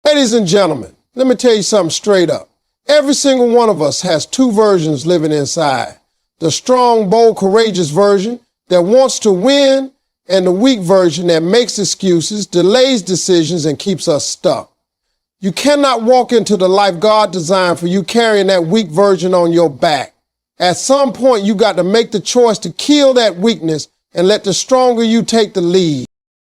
Ladies and gentlemen, let me tell you something straight up. Every single one of us has two versions living inside. The strong, bold, courageous version that wants to win, and the weak version that makes excuses, delays decisions, and keeps us stuck. You cannot walk into the life God designed for you carrying that weak version on your back. At some point, you got to make the choice to kill that weakness and let the stronger you take the lead.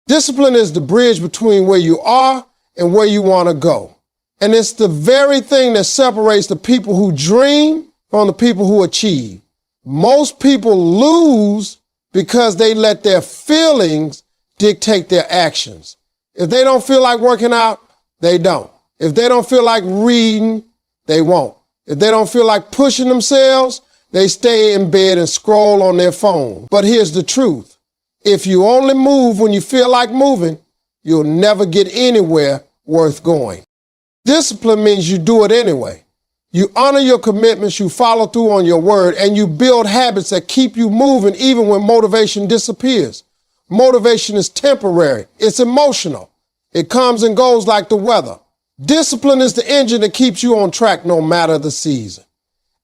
Discipline is the bridge between where you are and where you want to go. And it's the very thing that separates the people who dream from the people who achieve. Most people lose because they let their feelings dictate their actions. If they don't feel like working out, they don't. If they don't feel like reading, they won't. If they don't feel like pushing themselves, they stay in bed and scroll on their phone. But here's the truth. If you only move when you feel like moving, you'll never get anywhere worth going. Discipline means you do it anyway. You honor your commitments, you follow through on your word, and you build habits that keep you moving even when motivation disappears. Motivation is temporary. It's emotional. It comes and goes like the weather. Discipline is the engine that keeps you on track no matter the season.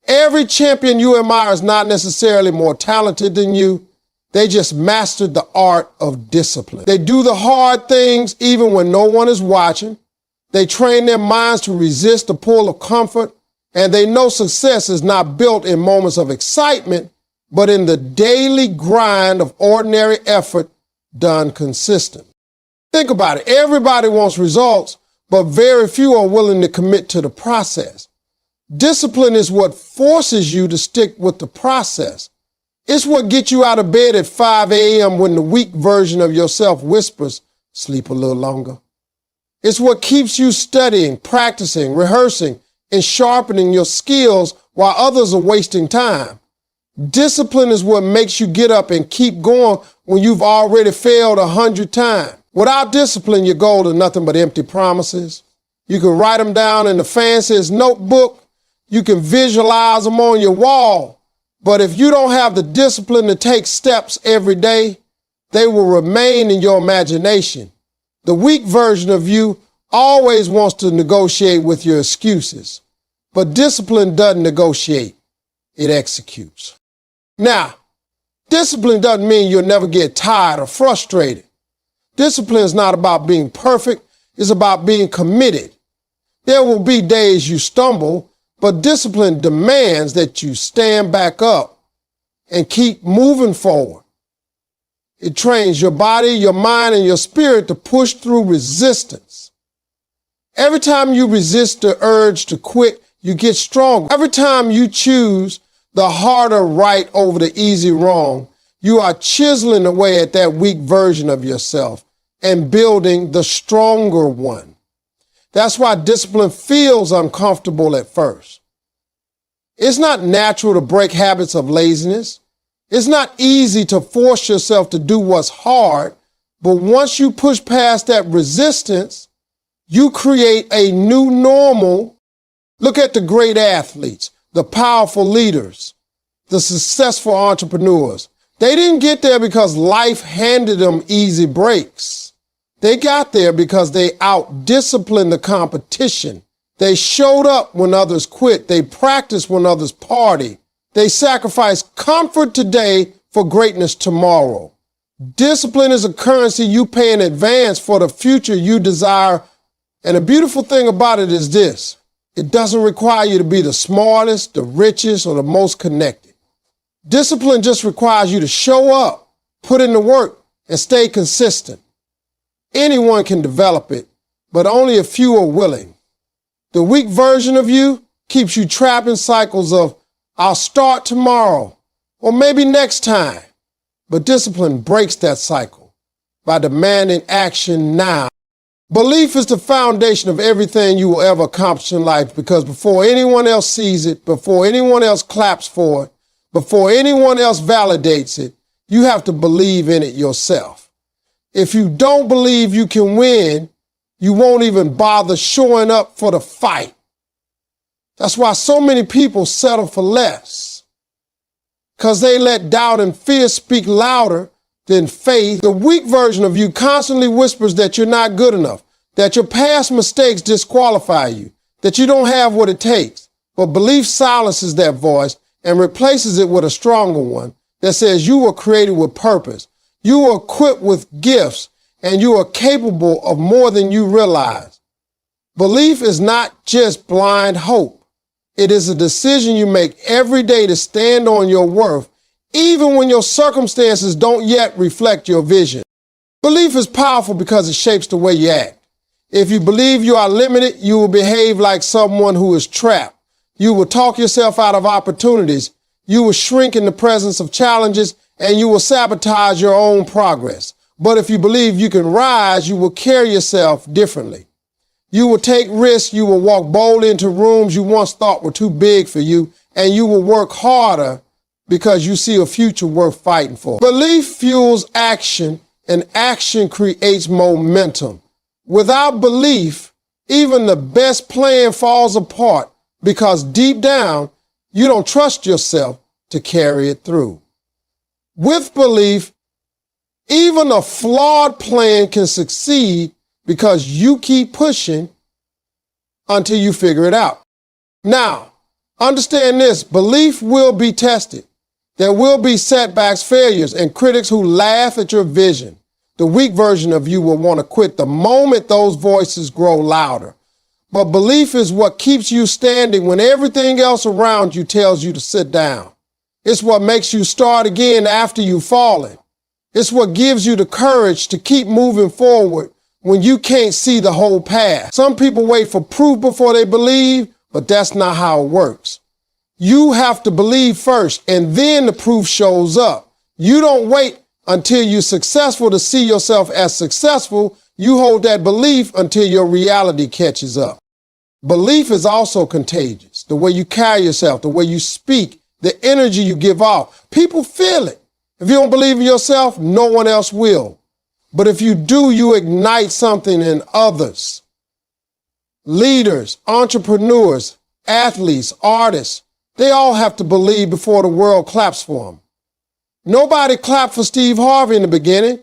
Every champion you admire is not necessarily more talented than you. They just mastered the art of discipline. They do the hard things even when no one is watching. They train their minds to resist the pull of comfort, and they know success is not built in moments of excitement, but in the daily grind of ordinary effort done consistent. Think about it. Everybody wants results, but very few are willing to commit to the process. Discipline is what forces you to stick with the process. It's what gets you out of bed at 5 a.m. when the weak version of yourself whispers, sleep a little longer. It's what keeps you studying, practicing, rehearsing, and sharpening your skills while others are wasting time. Discipline is what makes you get up and keep going when you've already failed 100 times. Without discipline, your goal is nothing but empty promises. You can write them down in the fanciest notebook. You can visualize them on your wall. But if you don't have the discipline to take steps every day, they will remain in your imagination. The weak version of you always wants to negotiate with your excuses. But discipline doesn't negotiate. It executes. Now, discipline doesn't mean you'll never get tired or frustrated. Discipline is not about being perfect. It's about being committed. There will be days you stumble, but discipline demands that you stand back up and keep moving forward. It trains your body, your mind, and your spirit to push through resistance. Every time you resist the urge to quit, you get stronger. Every time you choose the harder right over the easy wrong, you are chiseling away at that weak version of yourself and building the stronger one. That's why discipline feels uncomfortable at first. It's not natural to break habits of laziness. It's not easy to force yourself to do what's hard, but once you push past that resistance, you create a new normal. Look at the great athletes, the powerful leaders, the successful entrepreneurs. They didn't get there because life handed them easy breaks. They got there because they out-disciplined the competition. They showed up when others quit. They practiced when others party. They sacrificed comfort today for greatness tomorrow. Discipline is a currency you pay in advance for the future you desire. And the beautiful thing about it is this: it doesn't require you to be the smartest, the richest, or the most connected. Discipline just requires you to show up, put in the work, and stay consistent. Anyone can develop it, but only a few are willing. The weak version of you keeps you trapped in cycles of, I'll start tomorrow, or maybe next time. But discipline breaks that cycle by demanding action now. Belief is the foundation of everything you will ever accomplish in life, because before anyone else sees it, before anyone else claps for it, before anyone else validates it, you have to believe in it yourself. If you don't believe you can win, you won't even bother showing up for the fight. That's why so many people settle for less, because they let doubt and fear speak louder than faith. The weak version of you constantly whispers that you're not good enough, that your past mistakes disqualify you, that you don't have what it takes. But belief silences that voice and replaces it with a stronger one that says you were created with purpose, you were equipped with gifts, and you are capable of more than you realize. Belief is not just blind hope. It is a decision you make every day to stand on your worth, even when your circumstances don't yet reflect your vision. Belief is powerful because it shapes the way you act. If you believe you are limited, you will behave like someone who is trapped. You will talk yourself out of opportunities. You will shrink in the presence of challenges, and you will sabotage your own progress. But if you believe you can rise, you will carry yourself differently. You will take risks. You will walk boldly into rooms you once thought were too big for you, and you will work harder because you see a future worth fighting for. Belief fuels action, and action creates momentum. Without belief, even the best plan falls apart because deep down, you don't trust yourself to carry it through. With belief, even a flawed plan can succeed because you keep pushing until you figure it out. Now, understand this, belief will be tested. There will be setbacks, failures, and critics who laugh at your vision. The weak version of you will want to quit the moment those voices grow louder. But belief is what keeps you standing when everything else around you tells you to sit down. It's what makes you start again after you've fallen. It's what gives you the courage to keep moving forward when you can't see the whole path. Some people wait for proof before they believe, but that's not how it works. You have to believe first, and then the proof shows up. You don't wait until you're successful to see yourself as successful. You hold that belief until your reality catches up. Belief is also contagious. The way you carry yourself, the way you speak, the energy you give off. People feel it. If you don't believe in yourself, no one else will. But if you do, you ignite something in others. Leaders, entrepreneurs, athletes, artists, they all have to believe before the world claps for them. Nobody clapped for Steve Harvey in the beginning.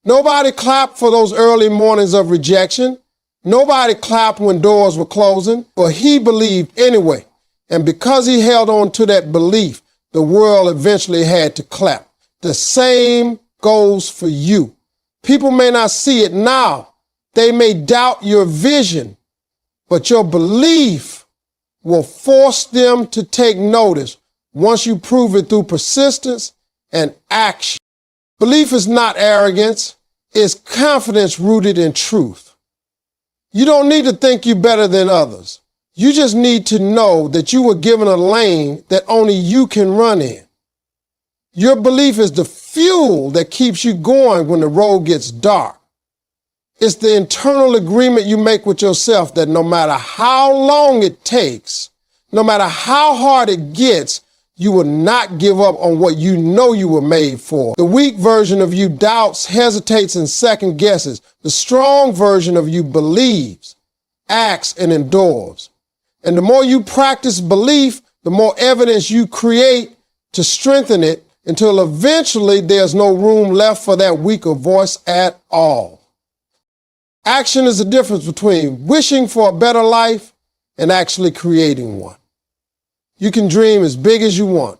Nobody clapped for those early mornings of rejection. Nobody clapped when doors were closing, but he believed anyway. And because he held on to that belief, the world eventually had to clap. The same goes for you. People may not see it now. They may doubt your vision, but your belief will force them to take notice once you prove it through persistence and action. Belief is not arrogance. It's confidence rooted in truth. You don't need to think you're better than others. You just need to know that you were given a lane that only you can run in. Your belief is the fuel that keeps you going when the road gets dark. It's the internal agreement you make with yourself that no matter how long it takes, no matter how hard it gets, you will not give up on what you know you were made for. The weak version of you doubts, hesitates, and second guesses. The strong version of you believes, acts, and endures. And the more you practice belief, the more evidence you create to strengthen it until eventually there's no room left for that weaker voice at all. Action is the difference between wishing for a better life and actually creating one. You can dream as big as you want.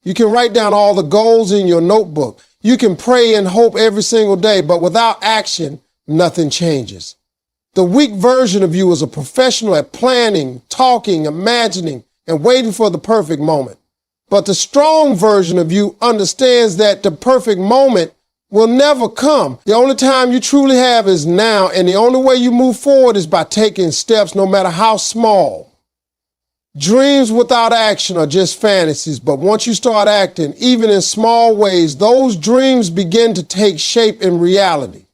You can write down all the goals in your notebook. You can pray and hope every single day, but without action, nothing changes. The weak version of you is a professional at planning, talking, imagining, and waiting for the perfect moment. But the strong version of you understands that the perfect moment will never come. The only time you truly have is now, and the only way you move forward is by taking steps, no matter how small. Dreams without action are just fantasies, but once you start acting, even in small ways, those dreams begin to take shape in reality.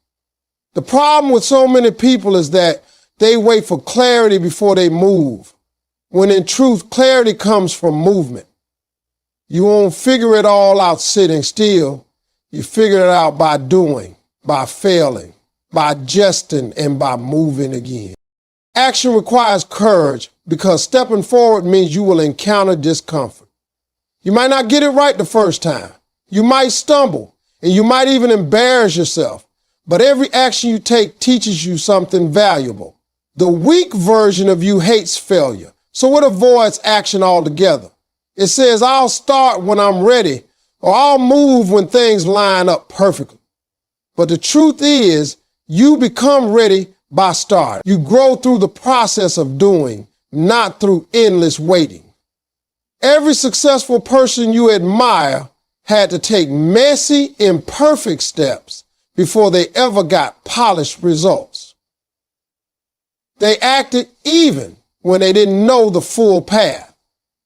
The problem with so many people is that they wait for clarity before they move, when in truth, clarity comes from movement. You won't figure it all out sitting still. You figure it out by doing, by failing, by adjusting, and by moving again. Action requires courage because stepping forward means you will encounter discomfort. You might not get it right the first time. You might stumble, and you might even embarrass yourself. but every action you take teaches you something valuable. The weak version of you hates failure, so it avoids action altogether. It says, I'll start when I'm ready, or I'll move when things line up perfectly. But the truth is, you become ready by starting. You grow through the process of doing, not through endless waiting. Every successful person you admire had to take messy, imperfect steps before they ever got polished results. They acted even when they didn't know the full path.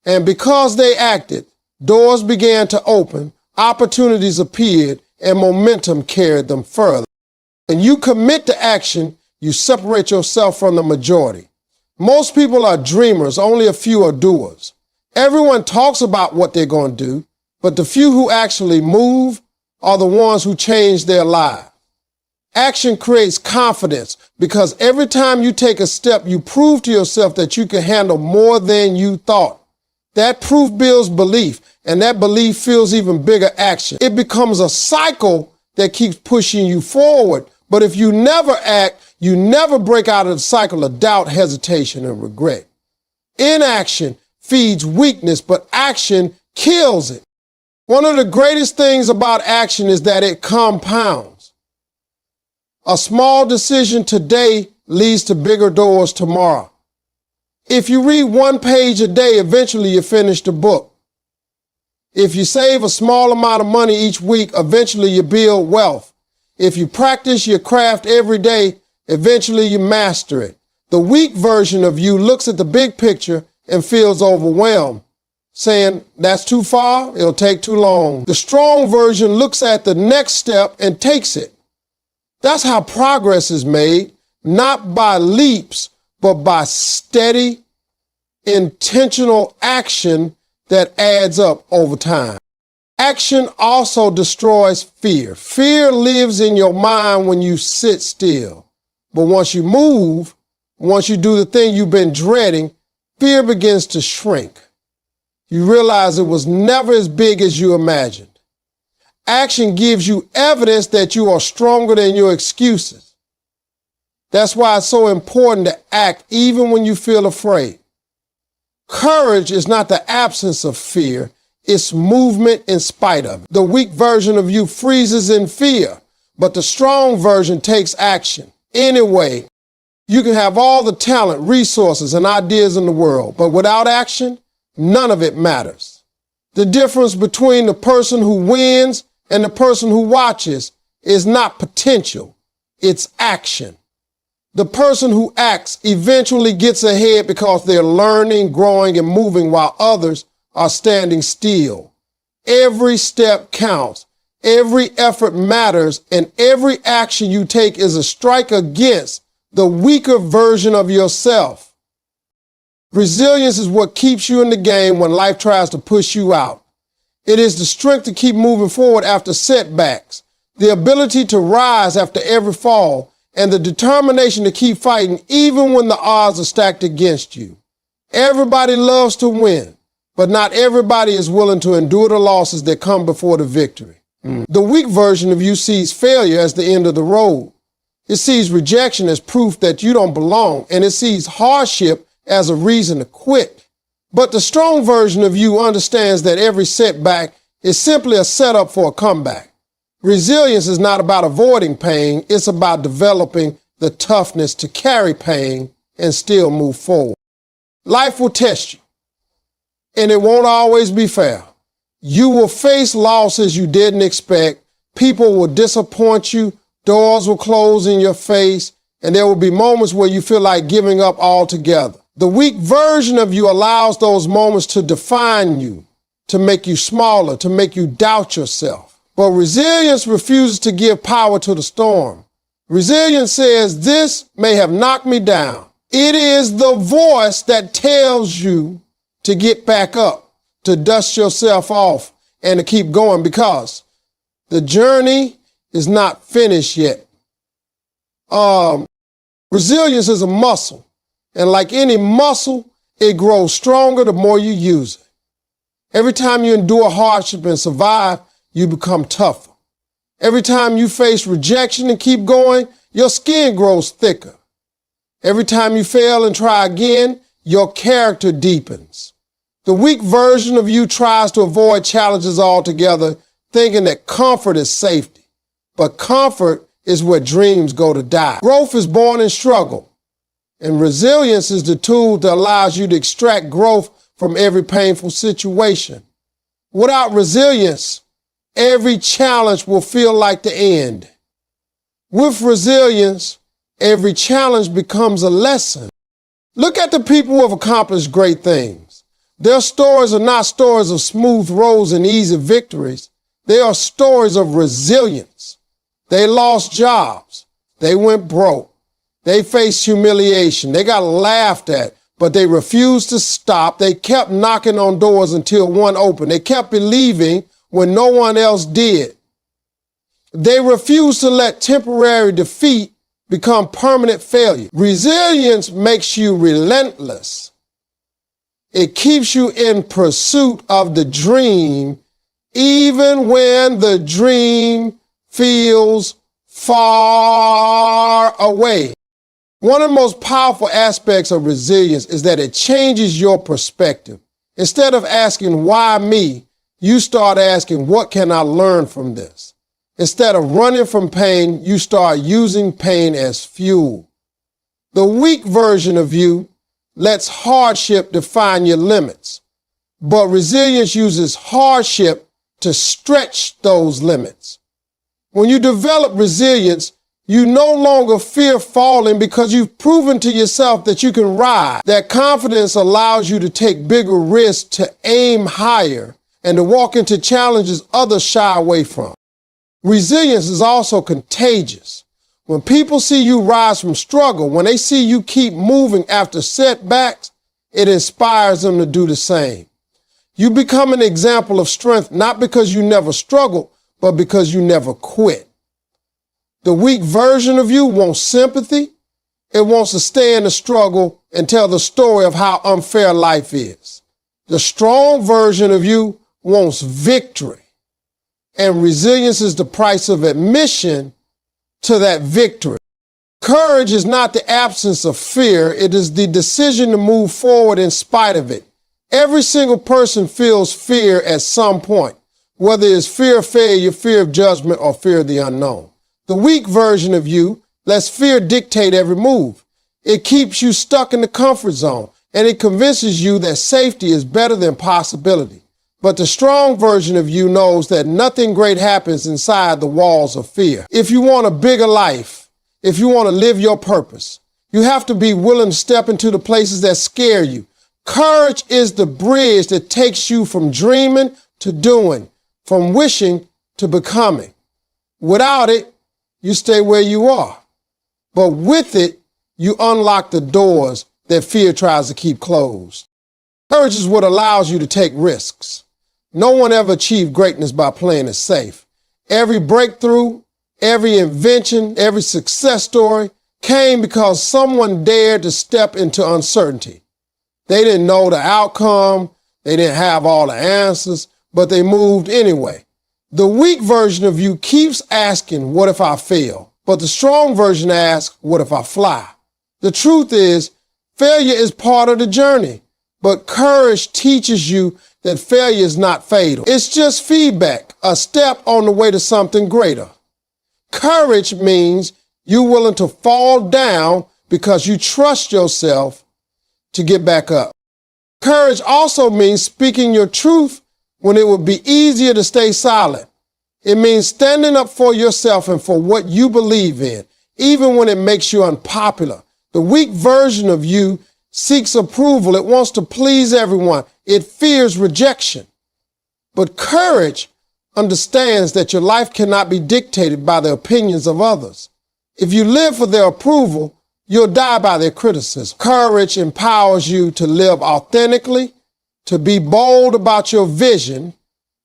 And because they acted, doors began to open, opportunities appeared, and momentum carried them further. When you commit to action, you separate yourself from the majority. Most people are dreamers, only a few are doers. Everyone talks about what they're going to do, but the few who actually move are the ones who change their lives. Action creates confidence because every time you take a step, you prove to yourself that you can handle more than you thought. That proof builds belief, and that belief fuels even bigger action. It becomes a cycle that keeps pushing you forward. But if you never act, you never break out of the cycle of doubt, hesitation, and regret. Inaction feeds weakness, but action kills it. One of the greatest things about action is that it compounds. A small decision today leads to bigger doors tomorrow. If you read one page a day, eventually you finish the book. If you save a small amount of money each week, eventually you build wealth. If you practice your craft every day, eventually you master it. The weak version of you looks at the big picture and feels overwhelmed, saying, that's too far, it'll take too long. The strong version looks at the next step and takes it. That's how progress is made, not by leaps, but by steady, intentional action that adds up over time. Action also destroys fear. Fear lives in your mind when you sit still. But once you move, once you do the thing you've been dreading, fear begins to shrink. You realize it was never as big as you imagined. Action gives you evidence that you are stronger than your excuses. That's why it's so important to act even when you feel afraid. Courage is not the absence of fear, it's movement in spite of it. The weak version of you freezes in fear, but the strong version takes action. Anyway, you can have all the talent, resources, and ideas in the world, but without action, none of it matters. The difference between the person who wins and the person who watches is not potential, it's action. The person who acts eventually gets ahead because they're learning, growing, and moving while others are standing still. Every step counts. Every effort matters, and every action you take is a strike against the weaker version of yourself. Resilience is what keeps you in the game when life tries to push you out. It is the strength to keep moving forward after setbacks, the ability to rise after every fall, and the determination to keep fighting even when the odds are stacked against you. Everybody loves to win, but not everybody is willing to endure the losses that come before the victory. The weak version of you sees failure as the end of the road. It sees rejection as proof that you don't belong, and it sees hardship as a reason to quit. But the strong version of you understands that every setback is simply a setup for a comeback. Resilience is not about avoiding pain, it's about developing the toughness to carry pain and still move forward. Life will test you, and it won't always be fair. You will face losses you didn't expect, people will disappoint you, doors will close in your face, and there will be moments where you feel like giving up altogether. The weak version of you allows those moments to define you, to make you smaller, to make you doubt yourself. But resilience refuses to give power to the storm. Resilience says, this may have knocked me down. It is the voice that tells you to get back up, to dust yourself off, and to keep going because the journey is not finished yet. Resilience is a muscle, and like any muscle, it grows stronger the more you use it. Every time you endure hardship and survive, you become tougher. Every time you face rejection and keep going, your skin grows thicker. Every time you fail and try again, your character deepens. The weak version of you tries to avoid challenges altogether, thinking that comfort is safety. But comfort is where dreams go to die. Growth is born in struggle, and resilience is the tool that allows you to extract growth from every painful situation. Without resilience, every challenge will feel like the end. With resilience, every challenge becomes a lesson. Look at the people who have accomplished great things. Their stories are not stories of smooth roads and easy victories. They are stories of resilience. They lost jobs. They went broke. They faced humiliation. They got laughed at, but they refused to stop. They kept knocking on doors until one opened. They kept believing when no one else did. They refused to let temporary defeat become permanent failure. Resilience makes you relentless. It keeps you in pursuit of the dream, even when the dream feels far away. One of the most powerful aspects of resilience is that it changes your perspective. Instead of asking, why me? You start asking, what can I learn from this? Instead of running from pain, you start using pain as fuel. The weak version of you lets hardship define your limits, but resilience uses hardship to stretch those limits. When you develop resilience, you no longer fear falling because you've proven to yourself that you can rise. That confidence allows you to take bigger risks, to aim higher, and to walk into challenges others shy away from. Resilience is also contagious. When people see you rise from struggle, when they see you keep moving after setbacks, it inspires them to do the same. You become an example of strength, not because you never struggled, but because you never quit. The weak version of you wants sympathy. It wants to stay in the struggle and tell the story of how unfair life is. The strong version of you wants victory. And resilience is the price of admission to that victory. Courage is not the absence of fear. It is the decision to move forward in spite of it. Every single person feels fear at some point, whether it's fear of failure, fear of judgment, or fear of the unknown. The weak version of you lets fear dictate every move. It keeps you stuck in the comfort zone, and it convinces you that safety is better than possibility. But the strong version of you knows that nothing great happens inside the walls of fear. If you want a bigger life, if you want to live your purpose, you have to be willing to step into the places that scare you. Courage is the bridge that takes you from dreaming to doing, from wishing to becoming. Without it, you stay where you are. But with it, you unlock the doors that fear tries to keep closed. Courage is what allows you to take risks. No one ever achieved greatness by playing it safe. Every breakthrough, every invention, every success story came because someone dared to step into uncertainty. They didn't know the outcome, they didn't have all the answers, but they moved anyway. The weak version of you keeps asking, what if I fail? But the strong version asks, what if I fly? The truth is, failure is part of the journey, but courage teaches you that failure is not fatal. It's just feedback, a step on the way to something greater. Courage means you're willing to fall down because you trust yourself to get back up. Courage also means speaking your truth when it would be easier to stay silent. It means standing up for yourself and for what you believe in, even when it makes you unpopular. The weak version of you seeks approval. It wants to please everyone. It fears rejection. But courage understands that your life cannot be dictated by the opinions of others. If you live for their approval, you'll die by their criticism. Courage empowers you to live authentically, to be bold about your vision,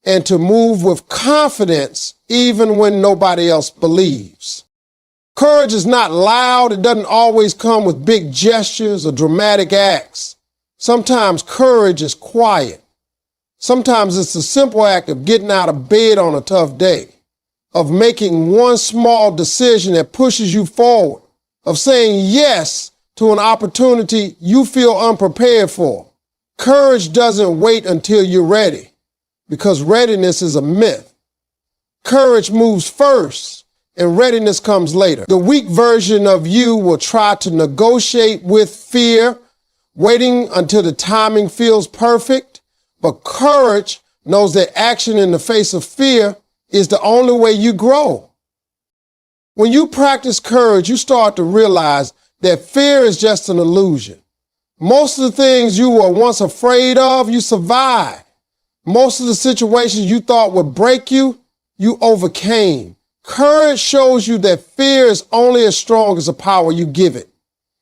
and to move with confidence even when nobody else believes. Courage is not loud. It doesn't always come with big gestures or dramatic acts. Sometimes courage is quiet. Sometimes it's the simple act of getting out of bed on a tough day. of making one small decision that pushes you forward, of saying yes to an opportunity you feel unprepared for. Courage doesn't wait until you're ready, because readiness is a myth. Courage moves first, and readiness comes later. The weak version of you will try to negotiate with fear, waiting until the timing feels perfect, but courage knows that action in the face of fear is the only way you grow. When you practice courage, you start to realize that fear is just an illusion. Most of the things you were once afraid of, you survived. Most of the situations you thought would break you, you overcame. Courage shows you that fear is only as strong as the power you give it.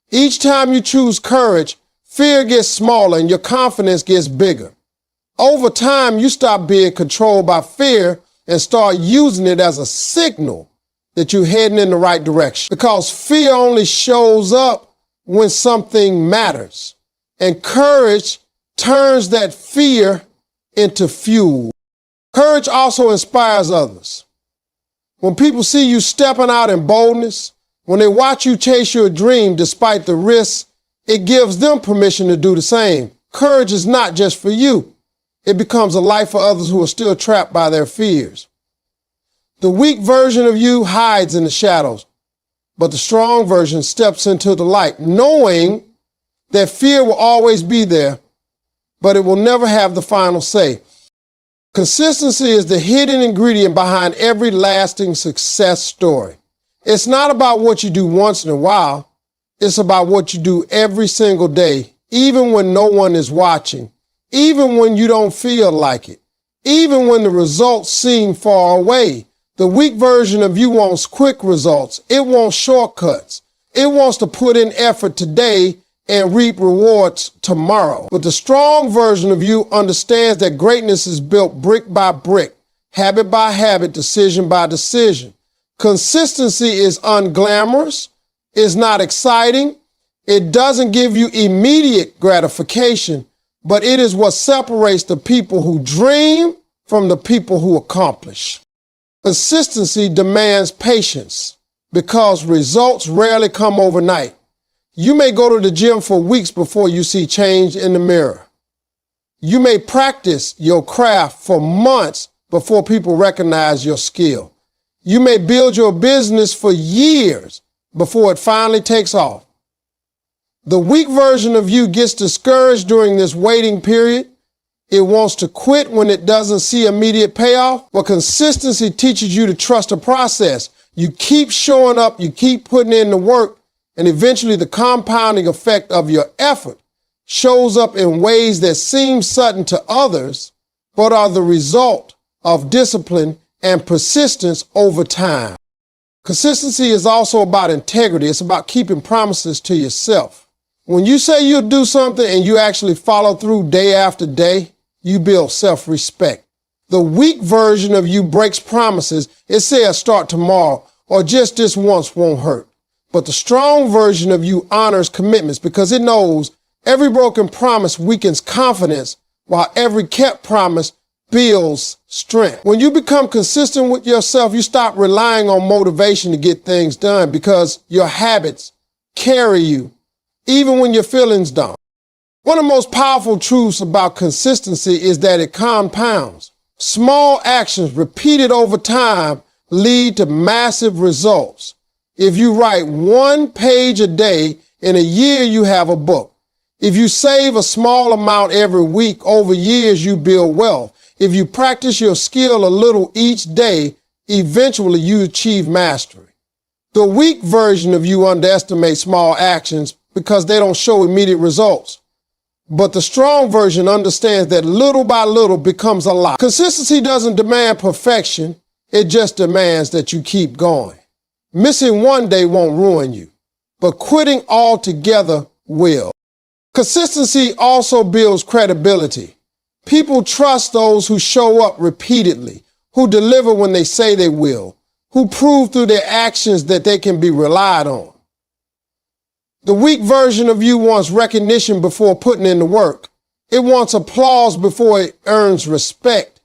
Each time you choose courage, fear gets smaller and your confidence gets bigger. Over time, you stop being controlled by fear and start using it as a signal that you're heading in the right direction. Because fear only shows up when something matters. And courage turns that fear into fuel. Courage also inspires others. When people see you stepping out in boldness, when they watch you chase your dream despite the risks, it gives them permission to do the same. Courage is not just for you. It becomes a light for others who are still trapped by their fears. The weak version of you hides in the shadows, but the strong version steps into the light, knowing that fear will always be there, but it will never have the final say. Consistency is the hidden ingredient behind every lasting success story. It's not about what you do once in a while. It's about what you do every single day, even when no one is watching, even when you don't feel like it, even when the results seem far away. The weak version of you wants quick results. It wants shortcuts. It wants to put in effort today and reap rewards tomorrow. But the strong version of you understands that greatness is built brick by brick, habit by habit, decision by decision. Consistency is unglamorous. It's not exciting. It doesn't give you immediate gratification, but it is what separates the people who dream from the people who accomplish. Consistency demands patience because results rarely come overnight. You may go to the gym for weeks before you see change in the mirror. You may practice your craft for months before people recognize your skill. You may build your business for years before it finally takes off. The weak version of you gets discouraged during this waiting period. It wants to quit when it doesn't see immediate payoff, but consistency teaches you to trust the process. You keep showing up, you keep putting in the work, and eventually the compounding effect of your effort shows up in ways that seem sudden to others, but are the result of discipline and persistence over time. Consistency is also about integrity. It's about keeping promises to yourself. When you say you'll do something and you actually follow through day after day, you build self-respect. The weak version of you breaks promises. It says start tomorrow or just this once won't hurt. But the strong version of you honors commitments because it knows every broken promise weakens confidence while every kept promise builds strength. When you become consistent with yourself, you stop relying on motivation to get things done because your habits carry you even when your feelings don't. One of the most powerful truths about consistency is that it compounds. Small actions repeated over time lead to massive results. If you write 1 page a day, in a year you have a book. If you save a small amount every week, over years you build wealth. If you practice your skill a little each day, eventually you achieve mastery. The weak version of you underestimates small actions because they don't show immediate results. But the strong version understands that little by little becomes a lot. Consistency doesn't demand perfection. It just demands that you keep going. Missing one day won't ruin you, but quitting altogether will. Consistency also builds credibility. People trust those who show up repeatedly, who deliver when they say they will, who prove through their actions that they can be relied on. The weak version of you wants recognition before putting in the work. It wants applause before it earns respect.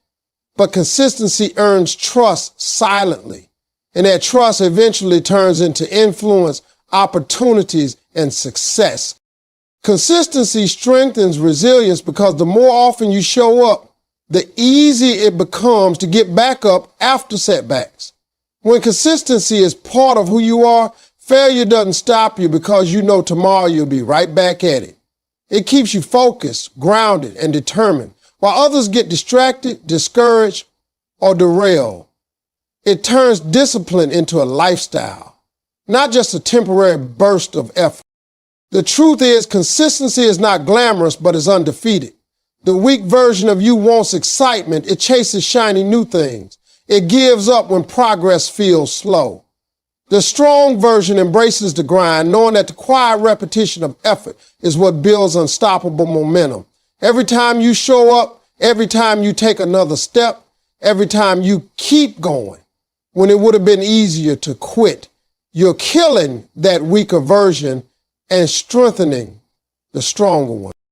but consistency earns trust silently. And that trust eventually turns into influence, opportunities, and success. Consistency strengthens resilience because the more often you show up, the easier it becomes to get back up after setbacks. When consistency is part of who you are, failure doesn't stop you because you know tomorrow you'll be right back at it. It keeps you focused, grounded, and determined. While others get distracted, discouraged, or derailed, it turns discipline into a lifestyle, not just a temporary burst of effort. The truth is, consistency is not glamorous, but is undefeated. The weak version of you wants excitement. It chases shiny new things. It gives up when progress feels slow. The strong version embraces the grind, knowing that the quiet repetition of effort is what builds unstoppable momentum. Every time you show up, every time you take another step, every time you keep going, when it would have been easier to quit, you're killing that weaker version and strengthening the stronger one.